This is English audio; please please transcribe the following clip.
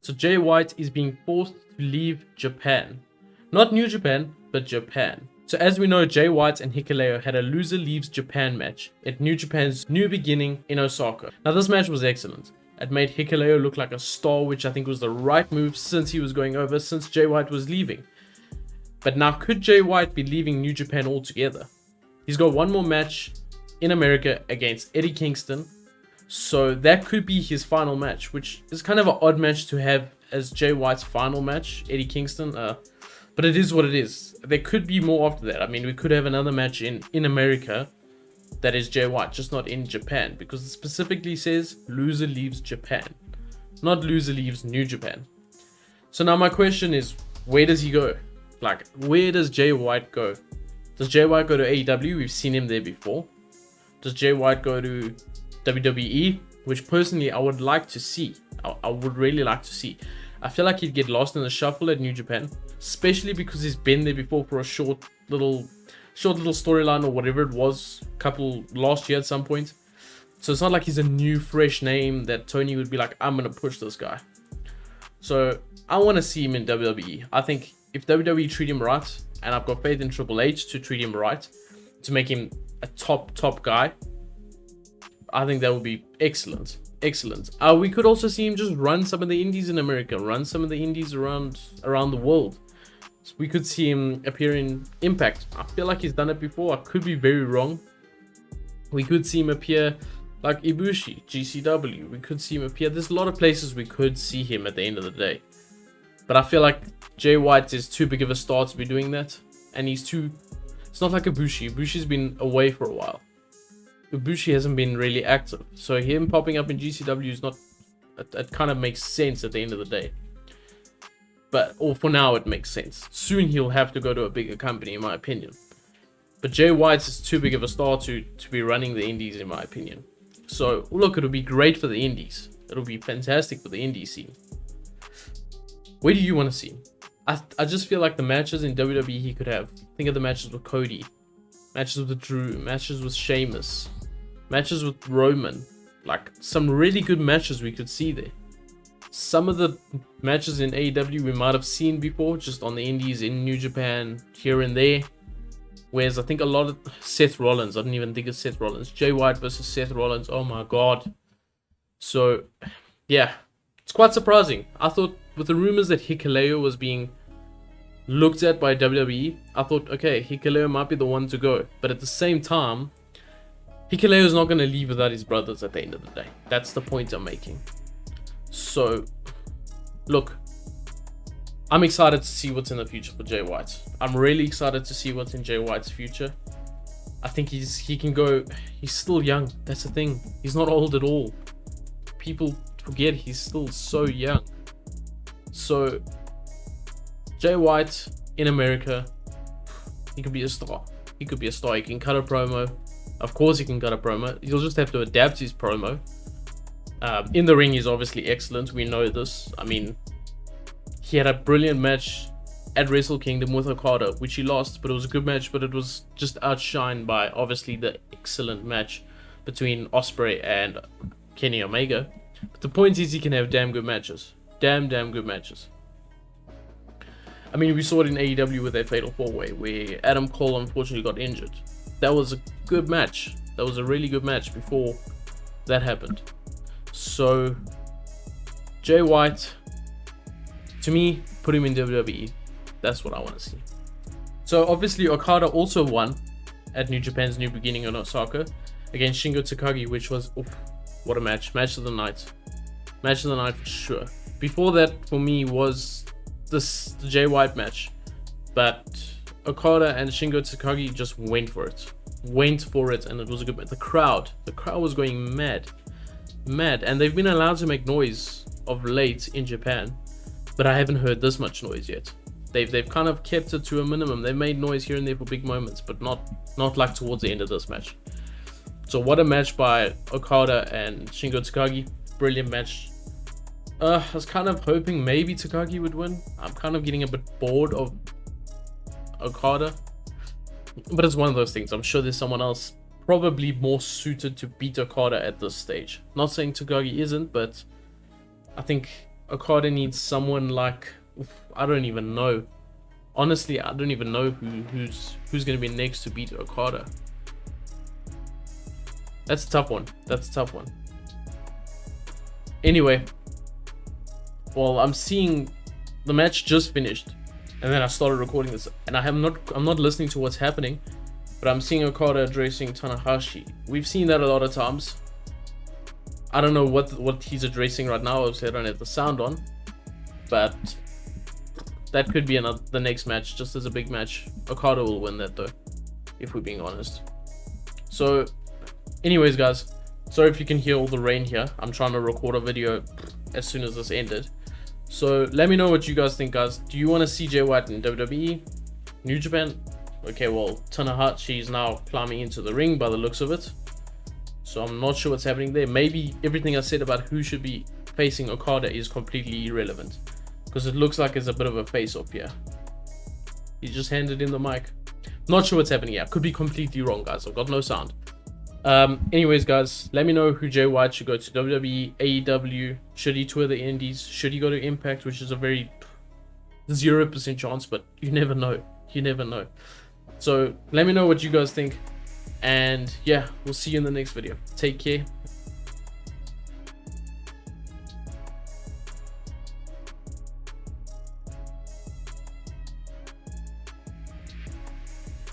So Jay White is being forced to leave Japan. Not New Japan, but Japan. So as we know, Jay White and Hikuleo had a loser leaves Japan match at New Japan's New Beginning in Osaka. Now this match was excellent. It made Hikuleo look like a star, which I think was the right move since he was going over, since Jay White was leaving. But now could Jay White be leaving New Japan altogether? He's got one more match in America against Eddie Kingston. So that could be his final match, which is kind of an odd match to have as Jay White's final match, Eddie Kingston. But it is what it is. There could be more after that. I mean, we could have another match in America that is Jay White, just not in Japan, because it specifically says loser leaves Japan, not loser leaves New Japan. So now my question is, where does he go? Like, where does Jay White go? Does Jay White go to AEW? We've seen him there before. Does Jay White go to WWE? Which personally I would like to see. I would really like to see. I feel like he'd get lost in the shuffle at New Japan, especially because he's been there before for a short little storyline or whatever it was, couple last year at some point. So it's not like he's a new fresh name that Tony would be like, I'm gonna push this guy. So I want to see him in WWE. I think if WWE treat him right, and I've got faith in Triple H to treat him right, to make him a top guy, I think that would be excellent. We could also see him just run some of the indies in America, run some of the indies around the world. So we could see him appear in Impact. I feel like he's done it before. I could be very wrong. We could see him appear like Ibushi, GCW. We could see him appear. There's a lot of places we could see him at the end of the day. But I feel like Jay White is too big of a star to be doing that. And it's not like Ibushi. Ibushi's been away for a while. Ibushi hasn't been really active. So him popping up in GCW is not... It kind of makes sense at the end of the day. Or for now, it makes sense. Soon he'll have to go to a bigger company, in my opinion. But Jay White is too big of a star to be running the indies, in my opinion. So, look, it'll be great for the indies. It'll be fantastic for the indie scene. Where do you want to see him? I just feel like the matches in WWE he could have. Think of the matches with Cody. Matches with Drew. Matches with Sheamus. Matches with Roman. Like, some really good matches we could see there. Some of the matches in AEW we might have seen before, just on the indies in New Japan, here and there. Whereas I think a lot of Seth Rollins, I didn't even think of Seth Rollins. Jay White versus Seth Rollins, oh my god. So, yeah, it's quite surprising. I thought with the rumors that Hikuleo was being looked at by WWE, I thought, okay, Hikuleo might be the one to go. But at the same time, Hikuleo is not going to leave without his brothers at the end of the day. That's the point I'm making. So, look, I'm excited to see what's in the future for Jay White. I'm really excited to see what's in Jay White's future. I think he can go. He's still young. That's the thing. He's not old at all. People forget he's still so young. So, Jay White in America, he could be a star. He could be a star. He can cut a promo. Of course, he can cut a promo. He'll just have to adapt his promo. In the ring, he's obviously excellent. We know this. I mean, he had a brilliant match at Wrestle Kingdom with Okada, which he lost, but it was a good match. But it was just outshined by obviously the excellent match between Ospreay and Kenny Omega. But the point is, he can have damn good matches. Damn good matches. I mean, we saw it in AEW with their Fatal 4-Way, where Adam Cole unfortunately got injured. That was a good match. That was a really good match before that happened. So, Jay White, to me, put him in WWE. That's what I want to see. So, obviously, Okada also won at New Japan's New Beginning in Osaka against Shingo Takagi, which was, what a match. Match of the night. Match of the night for sure. Before that, for me, was the Jay White match. But Okada and Shingo Takagi just went for it. And it was a good match. The crowd was going mad. And they've been allowed to make noise of late in Japan, but I haven't heard this much noise yet. They've kind of kept it to a minimum. They made noise here and there for big moments, but not like towards the end of this match. So what a match by Okada and Shingo Takagi. Brilliant match. I was kind of hoping maybe Takagi would win. I'm kind of getting a bit bored of Okada, but it's one of those things. I'm sure there's someone else probably more suited to beat Okada at this stage. Not saying Takagi isn't, but I think Okada needs someone like, I don't even know. Honestly, I don't even know who's gonna be next to beat Okada. That's a tough one. That's a tough one. Anyway, well, I'm seeing the match just finished, and then I started recording this, and I'm not listening to what's happening, but I'm seeing Okada addressing Tanahashi. We've seen that a lot of times. I don't know what he's addressing right now. Obviously, I don't have the sound on, but that could be the next match, just as a big match. Okada will win that though, if we're being honest. So, anyways, guys, sorry if you can hear all the rain here. I'm trying to record a video as soon as this ended. So let me know what you guys think, guys. Do you want to see Jay White in WWE, New Japan? Okay, well, Tanahashi is now climbing into the ring by the looks of it. So I'm not sure what's happening there. Maybe everything I said about who should be facing Okada is completely irrelevant, because it looks like it's a bit of a face-off here. He just handed in the mic. Not sure what's happening here. Could be completely wrong, guys. I've got no sound. Anyways, guys, let me know who Jay White should go to. WWE, AEW, should he tour the Indies? Should he go to Impact, which is a very 0% chance, but you never know. You never know. So let me know what you guys think. And yeah, we'll see you in the next video. Take care.